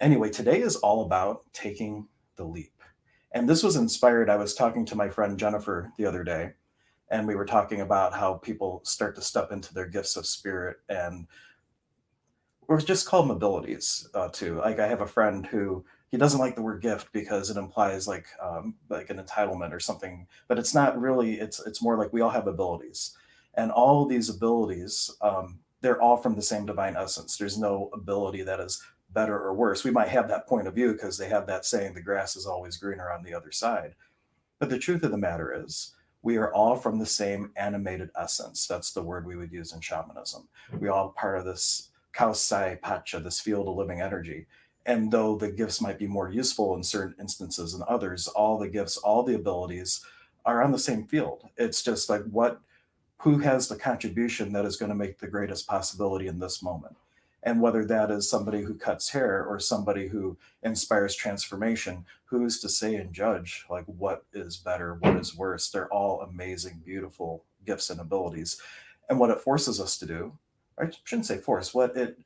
Anyway, today is all about taking the leap. And this was inspired. I was talking to my friend Jennifer the other day, and we were talking about how people start to step into their gifts of spirit and or just call them abilities too. Like I have a friend who he doesn't like the word gift because it implies like an entitlement or something, but it's not really. It's more like we all have abilities, and all of these abilities they're all from the same divine essence. There's no ability that is better or worse. We might have that point of view because they have that saying, "The grass is always greener on the other side." But the truth of the matter is, we are all from the same animated essence. That's the word we would use in shamanism. We all part of this kausai pacha, this field of living energy. And though the gifts might be more useful in certain instances than others, all the gifts, all the abilities are on the same field. It's just like who has the contribution that is going to make the greatest possibility in this moment. And whether that is somebody who cuts hair or somebody who inspires transformation, who's to say and judge like what is better, what is worse? They're all amazing, beautiful gifts and abilities. And what it forces us to do, I shouldn't say force, what it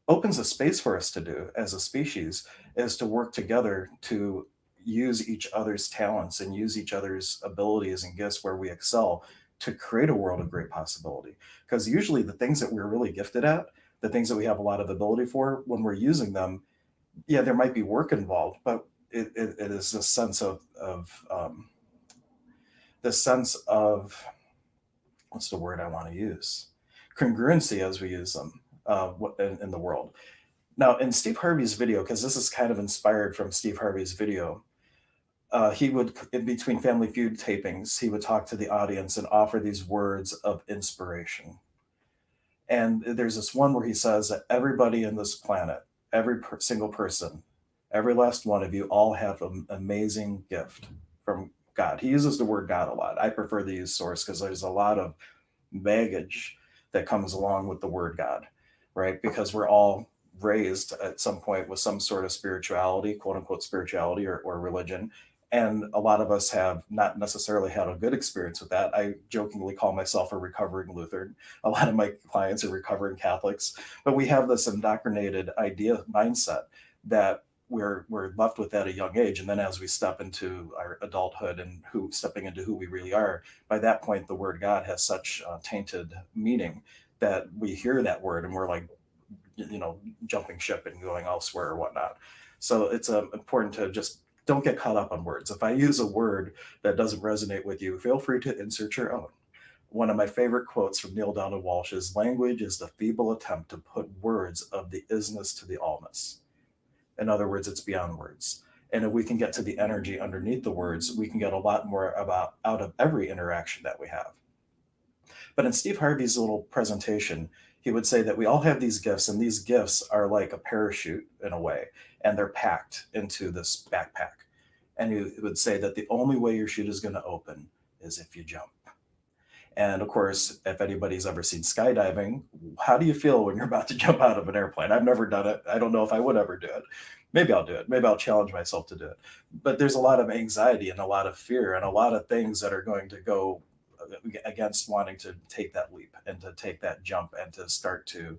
opens a space for us to do as a species is to work together to use each other's talents and use each other's abilities and gifts where we excel to create a world of great possibility. Because usually the things that we're really gifted at, the things that we have a lot of ability for, when we're using them, yeah, there might be work involved, but it is this sense of this sense of what's the word I want to use? Congruency as we use them in the world. Now, in Steve Harvey's video, because this is kind of inspired from Steve Harvey's video, he would, in between Family Feud tapings, he would talk to the audience and offer these words of inspiration. And there's this one where he says that everybody in this planet, single person, every last one of you, all have an amazing gift from God. He uses the word God a lot. I prefer to use source because there's a lot of baggage that comes along with the word God, right? Because we're all raised at some point with some sort of spirituality, quote unquote spirituality or religion. And a lot of us have not necessarily had a good experience with that. I jokingly call myself a recovering Lutheran. A lot of my clients are recovering Catholics, but we have this indoctrinated idea mindset that we're left with at a young age, and then as we step into our adulthood and who stepping into who we really are, by that point the word God has such tainted meaning that we hear that word and we're like, jumping ship and going elsewhere or whatnot. So it's important to just don't get caught up on words. If I use a word that doesn't resonate with you, feel free to insert your own. One of my favorite quotes from Neil Donald Walsh is, language is the feeble attempt to put words of the isness to the allness. In other words, it's beyond words. And if we can get to the energy underneath the words, we can get a lot more about out of every interaction that we have. But in Steve Harvey's little presentation, he would say that we all have these gifts, and these gifts are like a parachute in a way, and they're packed into this backpack. And he would say that the only way your chute is going to open is if you jump. And of course, if anybody's ever seen skydiving, how do you feel when you're about to jump out of an airplane? I've never done it. I don't know if I would ever do it. Maybe I'll do it. Maybe I'll challenge myself to do it. But there's a lot of anxiety and a lot of fear and a lot of things that are going to go against wanting to take that leap and to take that jump and to start to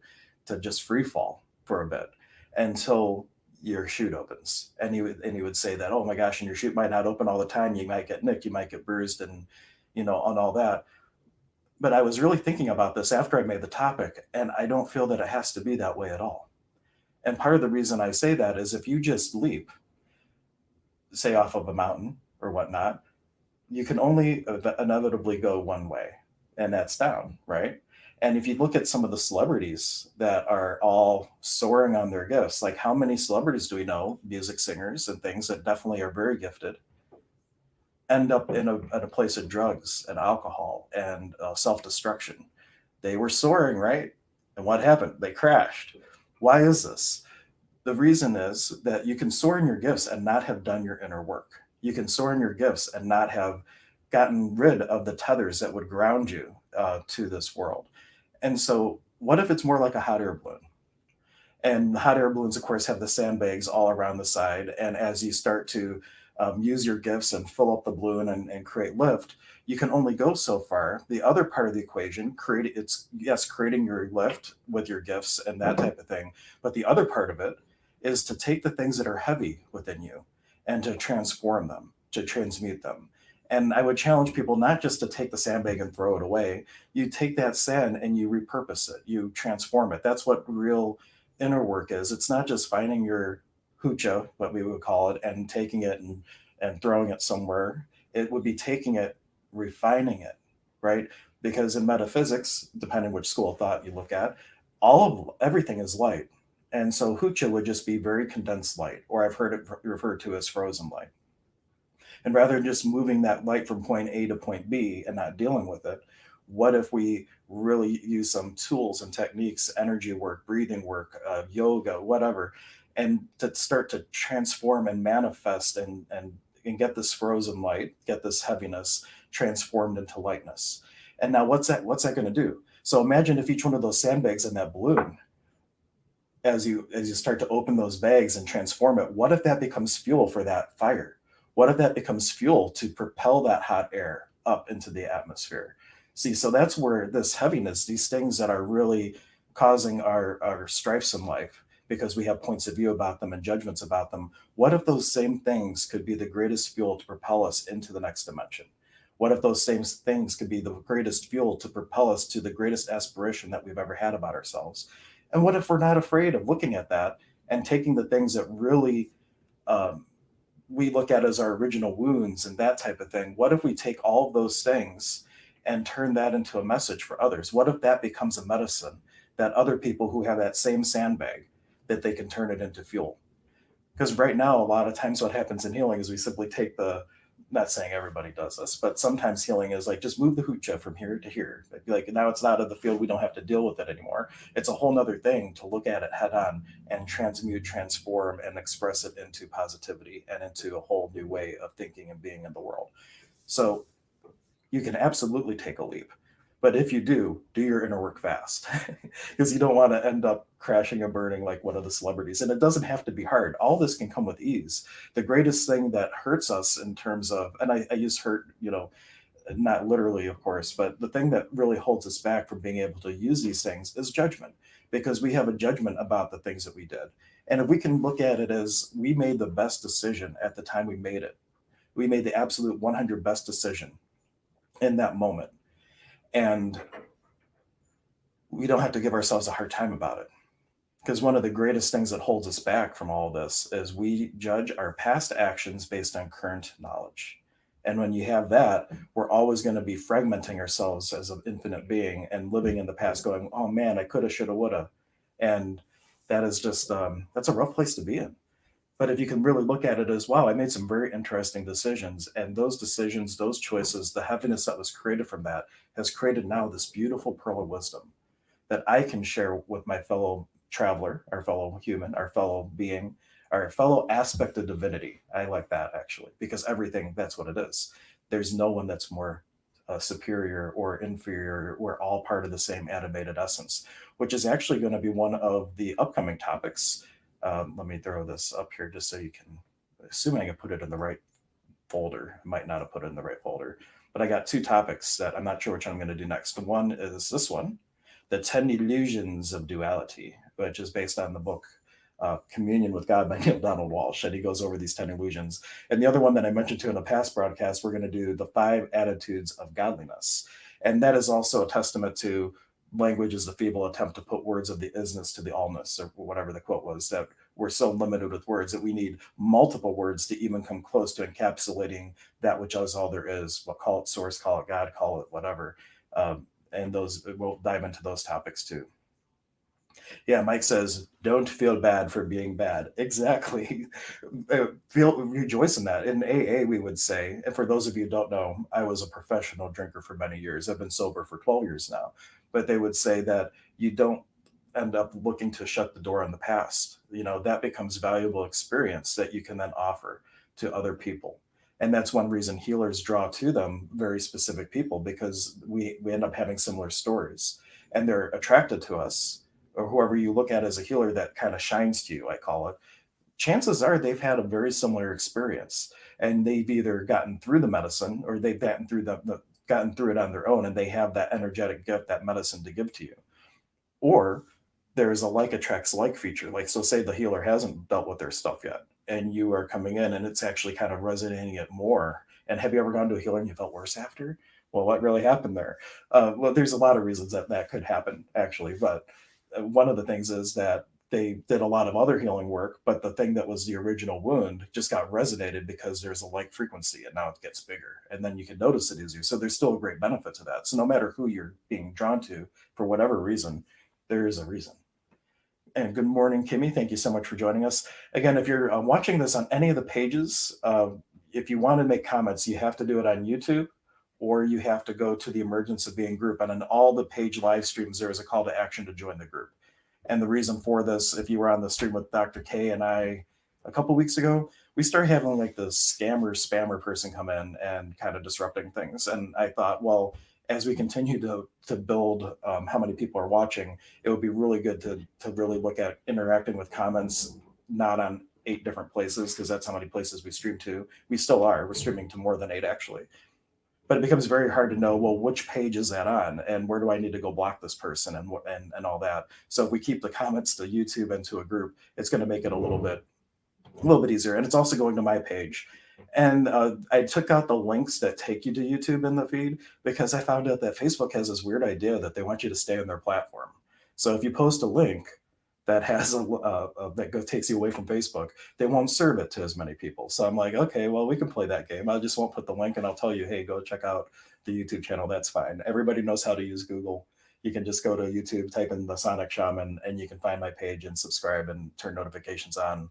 just free fall for a bit until your chute opens. And he would say that, oh my gosh, and your chute might not open all the time. You might get nicked, you might get bruised, and on all that. But I was really thinking about this after I made the topic, and I don't feel that it has to be that way at all. And part of the reason I say that is if you just leap, say off of a mountain or whatnot, you can only inevitably go one way, and that's down, right? And if you look at some of the celebrities that are all soaring on their gifts, like how many celebrities do we know, music singers and things that definitely are very gifted, end up in a place of drugs and alcohol and self-destruction? They were soaring, right? And what happened? They crashed. Why is this? The reason is that you can soar in your gifts and not have done your inner work. You can soar in your gifts and not have gotten rid of the tethers that would ground you to this world. And so, what if it's more like a hot air balloon? And hot air balloons, of course, have the sandbags all around the side. And as you start to use your gifts and fill up the balloon and create lift, you can only go so far. The other part of the equation, it's yes, creating your lift with your gifts and that type of thing. But the other part of it is to take the things that are heavy within you and to transform them, to transmute them. And I would challenge people not just to take the sandbag and throw it away. You take that sand and you repurpose it, you transform it. That's what real inner work is. It's not just finding your hucha, what we would call it, and taking it and throwing it somewhere. It would be taking it, refining it, right? Because in metaphysics, depending which school of thought you look at, all of everything is light. And so hucha would just be very condensed light, or I've heard it referred to as frozen light. And rather than just moving that light from point A to point B and not dealing with it, what if we really use some tools and techniques, energy work, breathing work, yoga, whatever, and to start to transform and manifest and get this frozen light, get this heaviness transformed into lightness. And now what's that going to do? So imagine if each one of those sandbags in that balloon, as you start to open those bags and transform it, what if that becomes fuel for that fire? What if that becomes fuel to propel that hot air up into the atmosphere? See, so that's where this heaviness, these things that are really causing our strifes in life, because we have points of view about them and judgments about them, what if those same things could be the greatest fuel to propel us into the next dimension? What if those same things could be the greatest fuel to propel us to the greatest aspiration that we've ever had about ourselves? And what if we're not afraid of looking at that and taking the things that really um, we look at as our original wounds and that type of thing? What if we take all of those things and turn that into a message for others? What if that becomes a medicine that other people who have that same sandbag, that they can turn it into fuel? Because right now, a lot of times what happens in healing is we simply take the, not saying everybody does this, but sometimes healing is like, just move the hoocha from here to here. Like now it's not of the field, we don't have to deal with it anymore. It's a whole nother thing to look at it head on and transmute, transform, and express it into positivity and into a whole new way of thinking and being in the world. So you can absolutely take a leap. But if you do your inner work fast, because you don't want to end up crashing and burning like one of the celebrities. And it doesn't have to be hard. All this can come with ease. The greatest thing that hurts us in terms of, and I use hurt, not literally, of course, but the thing that really holds us back from being able to use these things is judgment, because we have a judgment about the things that we did. And if we can look at it as we made the best decision at the time we made it, we made the absolute 100 best decision in that moment. And we don't have to give ourselves a hard time about it. Because one of the greatest things that holds us back from all this is we judge our past actions based on current knowledge. And when you have that, we're always going to be fragmenting ourselves as an infinite being and living in the past, going, "Oh man, I coulda, shoulda, woulda," and that is just that's a rough place to be in. But if you can really look at it as, wow, I made some very interesting decisions, and those decisions, those choices, the heaviness that was created from that has created now this beautiful pearl of wisdom that I can share with my fellow traveler, our fellow human, our fellow being, our fellow aspect of divinity. I like that actually, because everything, that's what it is. There's no one that's more superior or inferior. We're all part of the same animated essence, which is actually going to be one of the upcoming topics. Let me throw this up here just so you can, assuming I can put it in the right folder. I might not have put it in the right folder, but I got two topics that I'm not sure which I'm going to do next. One is this one, the 10 Illusions of Duality, which is based on the book Communion with God by Neil Donald Walsh. And he goes over these 10 illusions. And the other one that I mentioned to in a past broadcast, we're going to do the 5 attitudes of godliness. And that is also a testament to language is the feeble attempt to put words of the isness to the allness, or whatever the quote was, that we're so limited with words that we need multiple words to even come close to encapsulating that which is all there is. We'll call it source, call it God, call it whatever. And those, we'll dive into those topics too. Yeah, Mike says, don't feel bad for being bad. Exactly. Feel rejoice in that. In AA, we would say, and for those of you who don't know, I was a professional drinker for many years. I've been sober for 12 years now. But they would say that you don't end up looking to shut the door on the past. That becomes valuable experience that you can then offer to other people. And that's one reason healers draw to them very specific people, because we end up having similar stories and they're attracted to us, or whoever you look at as a healer that kind of shines to you, I call it. Chances are they've had a very similar experience, and they've either gotten through the medicine or they've gotten through it on their own, and they have that energetic gift, that medicine to give to you. Or there's a like attracts like feature. Like, so say the healer hasn't dealt with their stuff yet, and you are coming in and it's actually kind of resonating it more. And have you ever gone to a healer and you felt worse after? Well, what really happened there? Well, there's a lot of reasons that that could happen, actually. But one of the things is that they did a lot of other healing work, but the thing that was the original wound just got resonated because there's a like frequency and now it gets bigger. And then you can notice it easier. So there's still a great benefit to that. So no matter who you're being drawn to, for whatever reason, there is a reason. And good morning, Kimmy. Thank you so much for joining us. Again, if you're watching this on any of the pages, if you want to make comments, you have to do it on YouTube or you have to go to the Emergence of Being group. And on all the page live streams, there is a call to action to join the group. And the reason for this, if you were on the stream with Dr. K and I a couple weeks ago, we started having like the scammer spammer person come in and kind of disrupting things. And I thought, well, as we continue to build how many people are watching, it would be really good to really look at interacting with comments, not on 8 different places, because that's how many places we stream to. We still are. We're streaming to more than 8 actually. But it becomes very hard to know, well, which page is that on, and where do I need to go block this person, and all that. So if we keep the comments to YouTube and to a group, it's going to make it a little bit easier. And it's also going to my page. And I took out the links that take you to YouTube in the feed because I found out that Facebook has this weird idea that they want you to stay on their platform. So if you post a link that has takes you away from Facebook, they won't serve it to as many people. So I'm like, okay, well, we can play that game. I just won't put the link and I'll tell you, hey, go check out the YouTube channel. That's fine. Everybody knows how to use Google. You can just go to YouTube, type in the Sonic Shaman, and you can find my page and subscribe and turn notifications on,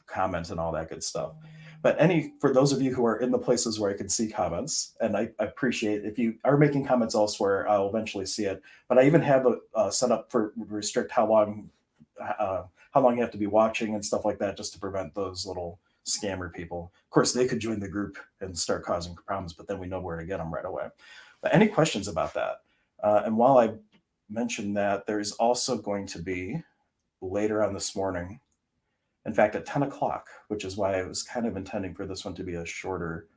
comment and all that good stuff. But for those of you who are in the places where I can see comments, and I appreciate if you are making comments elsewhere, I'll eventually see it. But I even have a set up for restrict how long you have to be watching and stuff like that, just to prevent those little scammer people. Of course, they could join the group and start causing problems, but then we know where to get them right away. But any questions about that? And while I mentioned that, there's also going to be later on this morning, in fact, at 10 o'clock, which is why I was kind of intending for this one to be a shorter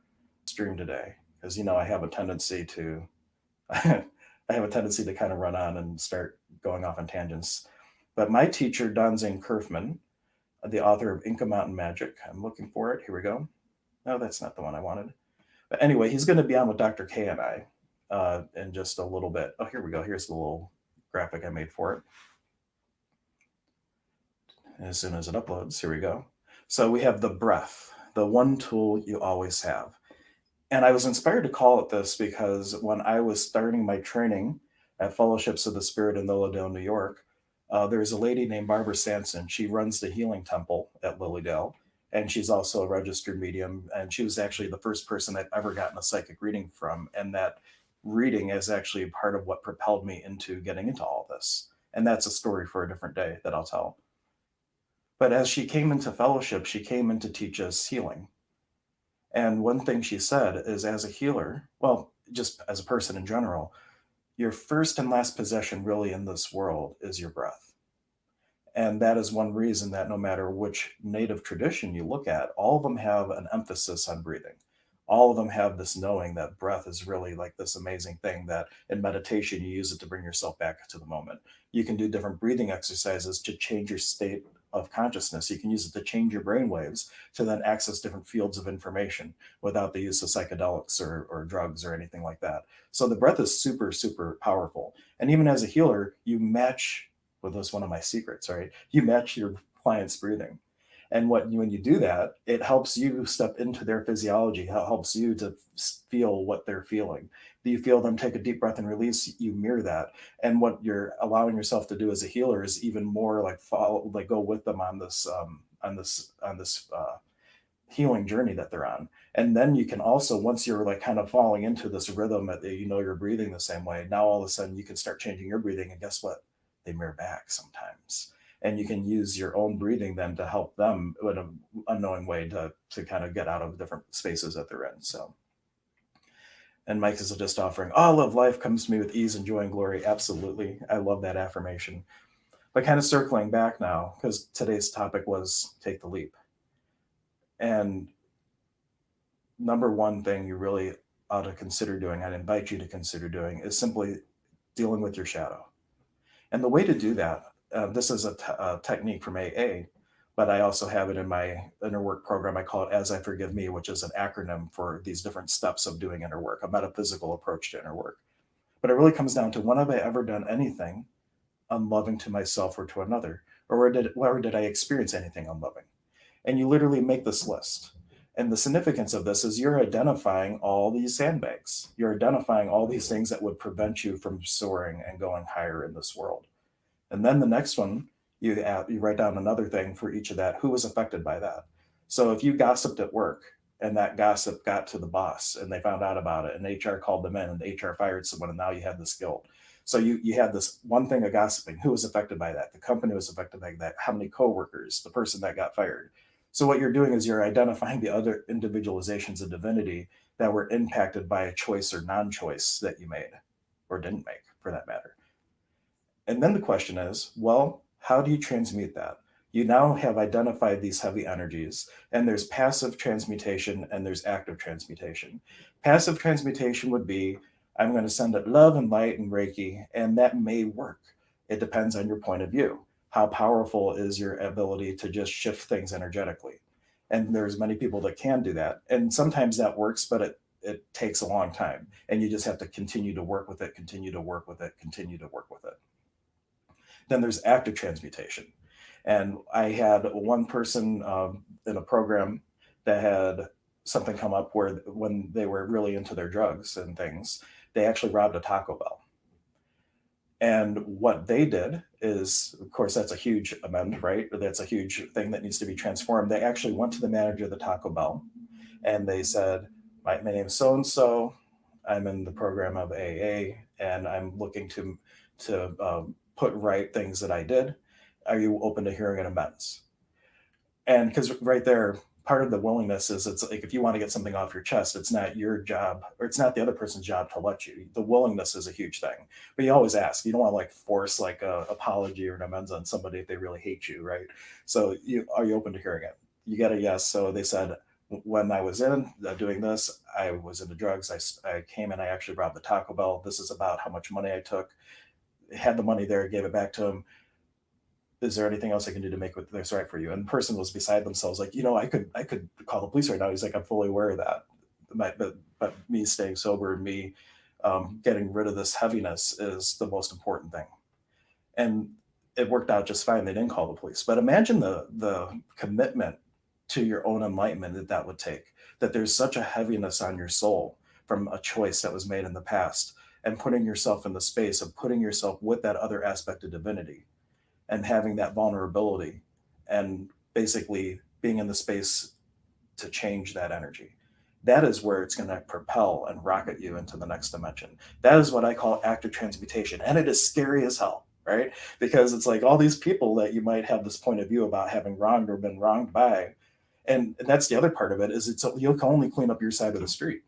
stream today, because I have a tendency to I have a tendency to kind of run on and start going off on tangents. But my teacher, Don Zane Kerfman, the author of Inca Mountain Magic, I'm looking for it. Here we go. No, that's not the one I wanted. But anyway, he's going to be on with Dr. K and I in just a little bit. Oh, here we go. Here's the little graphic I made for it. As soon as it uploads, here we go. So we have the breath, the one tool you always have. And I was inspired to call it this because when I was starting my training at Fellowships of the Spirit in Lilydale, New York, there's a lady named Barbara Sanson. She runs the Healing Temple at Lilydale, and she's also a registered medium. And she was actually the first person I've ever gotten a psychic reading from. And that reading is actually part of what propelled me into getting into all this. And that's a story for a different day that I'll tell. But as she came into fellowship, she came in to teach us healing. And one thing she said is, as a healer, well, just as a person in general, your first and last possession really in this world is your breath. And that is one reason that no matter which native tradition you look at, all of them have an emphasis on breathing. All of them have this knowing that breath is really like this amazing thing that in meditation, you use it to bring yourself back to the moment. You can do different breathing exercises to change your state of consciousness. You can use it to change your brain waves to then access different fields of information without the use of psychedelics or drugs or anything like that. So the breath is super, super powerful. And even as a healer, you match, well, that's one of my secrets, right? You match your client's breathing. And when you do that, it helps you step into their physiology. It helps you to feel what they're feeling. Do you feel them take a deep breath and release? You mirror that. And what you're allowing yourself to do as a healer is even more like follow, like go with them on this healing journey that they're on. And then you can also, once you're like kind of falling into this rhythm that you're breathing the same way, now all of a sudden you can start changing your breathing. And guess what? They mirror back sometimes. And you can use your own breathing then to help them in an unknowing way to kind of get out of different spaces that they're in. So, and Mike is just offering, all of life comes to me with ease and joy and glory. Absolutely. I love that affirmation. But kind of circling back now, because today's topic was take the leap. And number one thing you really ought to consider doing, I'd invite you to consider doing, is simply dealing with your shadow. And the way to do that This is a technique from AA, but I also have it in my inner work program. I call it As I Forgive Me, which is an acronym for these different steps of doing inner work, a metaphysical approach to inner work. But it really comes down to, when have I ever done anything unloving to myself or to another? Or where did I experience anything unloving? And you literally make this list. And the significance of this is you're identifying all these sandbags. You're identifying all these things that would prevent you from soaring and going higher in this world. And then the next one, you write down another thing for each of that. Who was affected by that? So if you gossiped at work and that gossip got to the boss and they found out about it and HR called them in and HR fired someone and now you have this guilt. So you had this one thing of gossiping. Who was affected by that? The company was affected by that. How many coworkers? The person that got fired. So what you're doing is you're identifying the other individualizations of divinity that were impacted by a choice or non-choice that you made or didn't make, for that matter. And then the question is, well, how do you transmute that? You now have identified these heavy energies, and there's passive transmutation and there's active transmutation. Passive transmutation would be, I'm going to send it love and light and Reiki, and that may work. It depends on your point of view. How powerful is your ability to just shift things energetically? And there's many people that can do that. And sometimes that works, but it takes a long time. And you just have to continue to work with it, continue to work with it, continue to work with it. Then there's active transmutation. And I had one person in a program that had something come up where, when they were really into their drugs and things, they actually robbed a Taco Bell. And what they did is, of course, that's a huge amend, right? That's a huge thing that needs to be transformed. They actually went to the manager of the Taco Bell and they said, my name is so and so. I'm in the program of AA, and I'm looking to put right things that I did. Are you open to hearing an amends? And because right there, part of the willingness is, it's like, if you want to get something off your chest, it's not your job, or it's not the other person's job to let you. The willingness is a huge thing. But you always ask. You don't want to like force like a apology or an amends on somebody if they really hate you, right? So are you open to hearing it? You get a yes. So they said, when I was in doing this, I was into drugs. I came in, I actually robbed the Taco Bell. This is about how much money I took. Had the money there, gave it back to him. Is there anything else I can do to make this right for you? And the person was beside themselves, like, I could call the police right now. He's like, I'm fully aware of that. But me staying sober and me getting rid of this heaviness is the most important thing. And it worked out just fine. They didn't call the police. But imagine the commitment to your own enlightenment that would take. That there's such a heaviness on your soul from a choice that was made in the past, and putting yourself in the space of putting yourself with that other aspect of divinity and having that vulnerability and basically being in the space to change that energy. That is where it's going to propel and rocket you into the next dimension. That is what I call active transmutation. And it is scary as hell, right? Because it's like all these people that you might have this point of view about having wronged or been wronged by. And that's the other part of it, is you can only clean up your side of the street.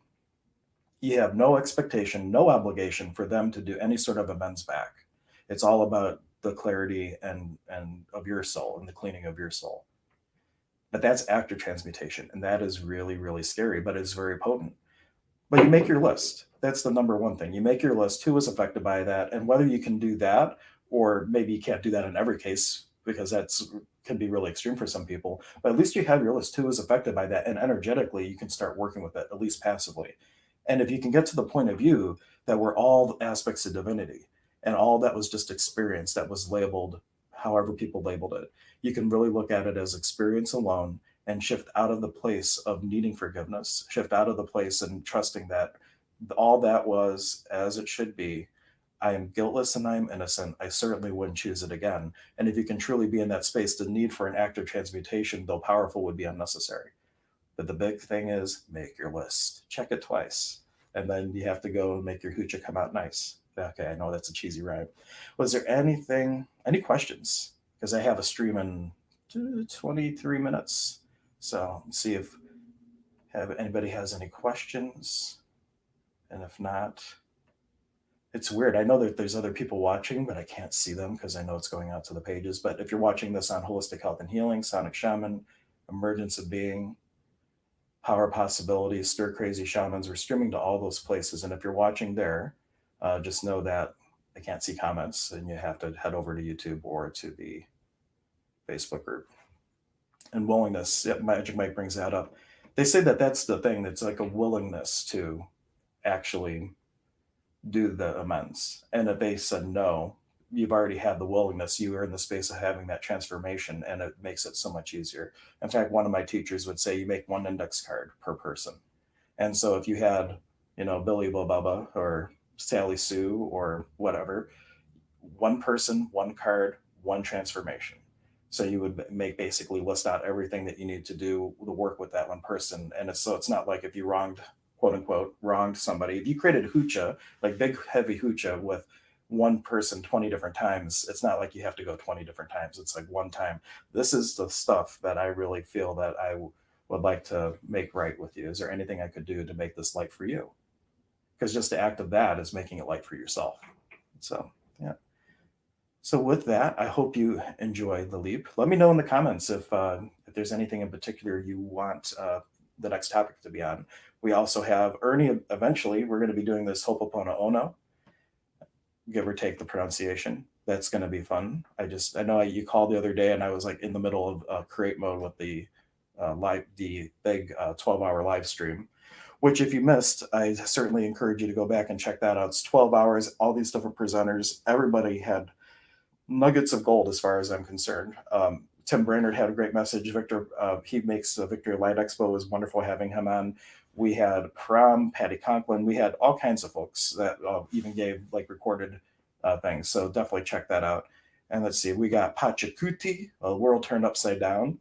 You have no expectation, no obligation for them to do any sort of amends back. It's all about the clarity and of your soul and the cleaning of your soul. But that's active transmutation, and that is really, really scary, but it's very potent. But you make your list. That's the number one thing. You make your list. Who was affected by that, and whether you can do that, or maybe you can't do that in every case because that's can be really extreme for some people. But at least you have your list. Who was affected by that, and energetically, you can start working with it, at least passively. And if you can get to the point of view that we're all aspects of divinity, and all that was just experience that was labeled however people labeled it, you can really look at it as experience alone and shift out of the place of needing forgiveness, shift out of the place and trusting that all that was as it should be. I am guiltless and I am innocent. I certainly wouldn't choose it again. And if you can truly be in that space, the need for an active transmutation, though powerful, would be unnecessary. But the big thing is, make your list, check it twice, and then you have to go and make your hoochie come out nice. Okay, I know that's a cheesy rhyme. Was there any questions? Because I have a stream in 23 minutes. So let's see if have anybody has any questions. And if not, it's weird. I know that there's other people watching, but I can't see them because I know it's going out to the pages. But if you're watching this on Holistic Health and Healing, Sonic Shaman, Emergence of Being, Power Possibilities, Stir Crazy Shamans, we're streaming to all those places. And if you're watching there, just know that they can't see comments, and you have to head over to YouTube or to the Facebook group. And willingness, yeah, Magic Mike brings that up. They say that that's the thing. It's like a willingness to actually do the amends. And if they said no, you've already had the willingness. You are in the space of having that transformation, and it makes it so much easier. In fact, one of my teachers would say you make one index card per person. And so if you had, Billy Bo Bubba or Sally Sue or whatever, one person, one card, one transformation. So you would make basically list out everything that you need to do the work with that one person. And it's not like if you wronged, quote unquote, wronged somebody. If you created hoocha, like big heavy hoocha with one person 20 different times, it's not like you have to go 20 different times. It's like one time. This is the stuff that I really feel that would like to make right with you. Is there anything I could do to make this light for you? Because just the act of that is making it light for yourself. So, yeah. So with that, I hope you enjoy the leap. Let me know in the comments if there's anything in particular you want the next topic to be on. We also have Ernie. Eventually, we're going to be doing this Hopopono Ono, give or take the pronunciation. That's going to be fun. I know you called the other day, and I was like in the middle of create mode with the the big 12-hour live stream. Which, if you missed, I certainly encourage you to go back and check that out. It's 12 hours, all these different presenters. Everybody had nuggets of gold as far as I'm concerned. Tim Brainerd had a great message. Victor, he makes the Victory Light Expo. It was wonderful having him on. We had Pram, Patty Conklin. We had all kinds of folks that even gave like recorded things. So definitely check that out. And let's see, we got Pachacuti, a world turned upside down.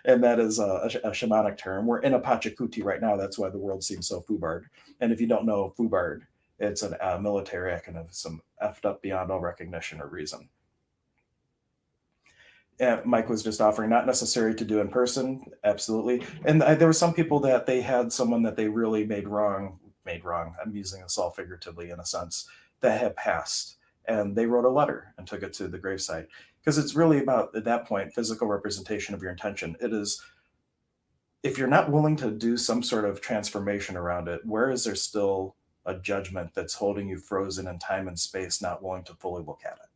And that is a shamanic term. We're in a Pachacuti right now. That's why the world seems so foobarred. And if you don't know foobarred, it's a military acronym, some effed up beyond all recognition or reason. Mike was just offering not necessary to do in person, absolutely. And there were some people that they had someone that they really made wrong. Made wrong. I'm using this all figuratively in a sense, that had passed, and they wrote a letter and took it to the gravesite, because it's really about at that point physical representation of your intention. It is, if you're not willing to do some sort of transformation around it, where is there still a judgment that's holding you frozen in time and space, not willing to fully look at it?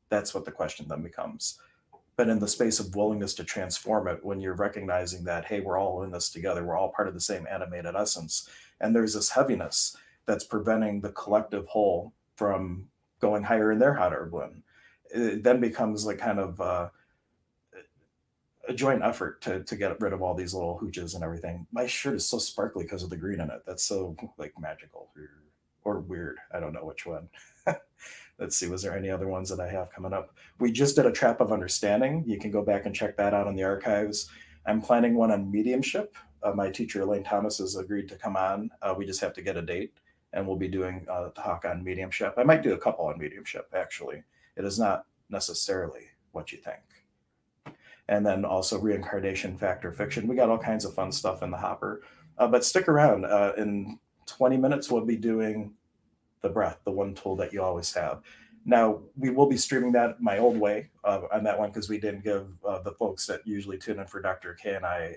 That's what the question then becomes. But in the space of willingness to transform it, when you're recognizing that, hey, we're all in this together, we're all part of the same animated essence, and there's this heaviness that's preventing the collective whole from going higher in their hot air balloon, it then becomes like kind of a joint effort to get rid of all these little hooches and everything. My shirt is so sparkly because of the green in it. That's so like magical or weird. I don't know which one. Let's see, was there any other ones that I have coming up? We just did a Trap of Understanding. You can go back and check that out in the archives. I'm planning one on mediumship. My teacher, Elaine Thomas, has agreed to come on. We just have to get a date, and we'll be doing a talk on mediumship. I might do a couple on mediumship, actually. It is not necessarily what you think. And then also reincarnation, fact or fiction. We got all kinds of fun stuff in the hopper. But stick around. In 20 minutes, we'll be doing the breath, the one tool that you always have. Now, we will be streaming that my old way on that one, because we didn't give the folks that usually tune in for Dr. K and I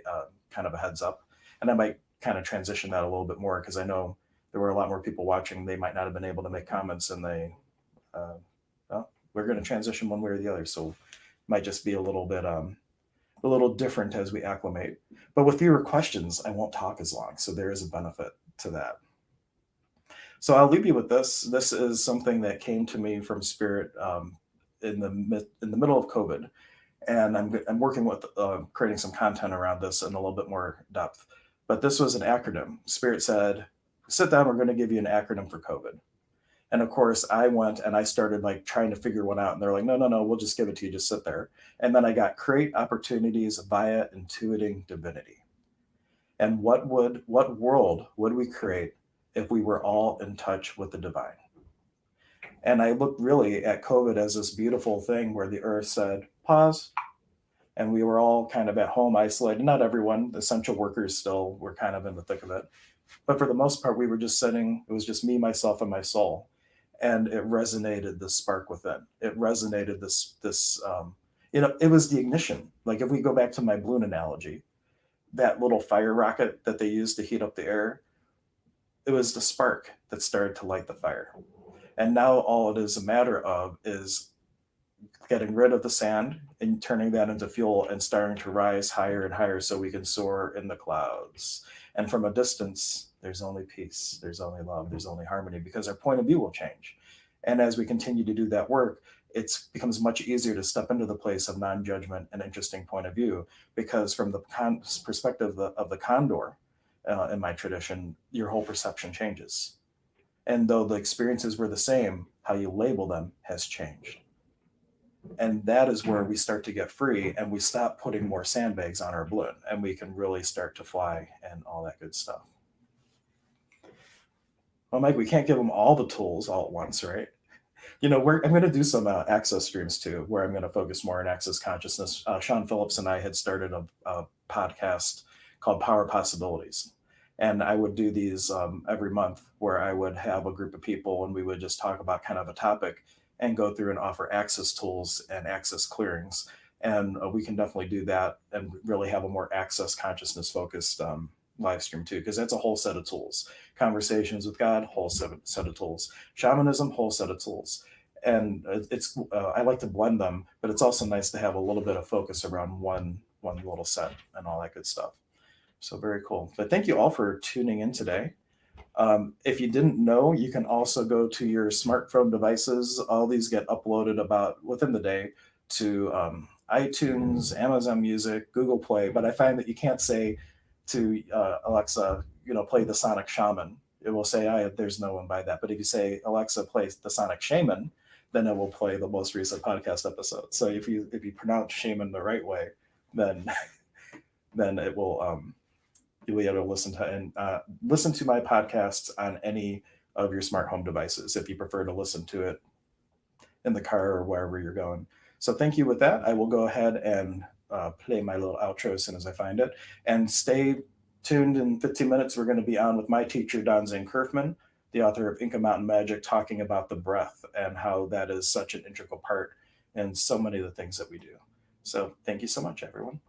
kind of a heads up. And I might kind of transition that a little bit more, because I know there were a lot more people watching. They might not have been able to make comments, and well, we're going to transition one way or the other. So it might just be a little bit a little different as we acclimate. But with fewer questions, I won't talk as long. So there is a benefit to that. So I'll leave you with this. This is something that came to me from Spirit in the middle of COVID, and I'm working with creating some content around this in a little bit more depth. But this was an acronym. Spirit said, "Sit down. We're going to give you an acronym for COVID." And of course, I went and I started like trying to figure one out, and they're like, "No, no, no. We'll just give it to you. Just sit there." And then I got create opportunities via intuiting divinity. And what world would we create if we were all in touch with the divine? And I looked really at COVID as this beautiful thing where the earth said, pause. And we were all kind of at home, isolated. Not everyone, the essential workers still were kind of in the thick of it. But for the most part, we were just sitting, it was just me, myself, and my soul. And it resonated the spark within. It resonated it was the ignition. Like if we go back to my balloon analogy, that little fire rocket that they used to heat up the air, it was the spark that started to light the fire. And now all it is a matter of is getting rid of the sand and turning that into fuel and starting to rise higher and higher so we can soar in the clouds. And from a distance, there's only peace, there's only love, there's only harmony, because our point of view will change. And as we continue to do that work, it becomes much easier to step into the place of non-judgment and interesting point of view, because from the perspective of the condor, in my tradition, your whole perception changes. And though the experiences were the same, how you label them has changed. And that is where we start to get free and we stop putting more sandbags on our balloon and we can really start to fly and all that good stuff. Well, Mike, we can't give them all the tools all at once, right? I'm going to do some access streams too, where I'm going to focus more on access consciousness. Sean Phillips and I had started a podcast called Power Possibilities. And I would do these every month, where I would have a group of people and we would just talk about kind of a topic and go through and offer access tools and access clearings. And we can definitely do that and really have a more access consciousness focused live stream too, because that's a whole set of tools. Conversations with God, whole set of tools. Shamanism, whole set of tools. And it's I like to blend them, but it's also nice to have a little bit of focus around one little set and all that good stuff. So very cool. But thank you all for tuning in today. If you didn't know, you can also go to your smartphone devices. All these get uploaded about within the day to iTunes, Amazon Music, Google Play. But I find that you can't say to Alexa, play the Sonic Shaman. It will say, there's no one by that. But if you say, Alexa, play the Sonic Shaman, then it will play the most recent podcast episode. So if you pronounce shaman the right way, then it will you'll be able to listen to my podcasts on any of your smart home devices if you prefer to listen to it in the car or wherever you're going. So thank you. With that, I will go ahead and play my little outro as soon as I find it. And stay tuned. In 15 minutes, we're going to be on with my teacher, Don Zane Kerfman, the author of Inca Mountain Magic, talking about the breath and how that is such an integral part in so many of the things that we do. So thank you so much, everyone.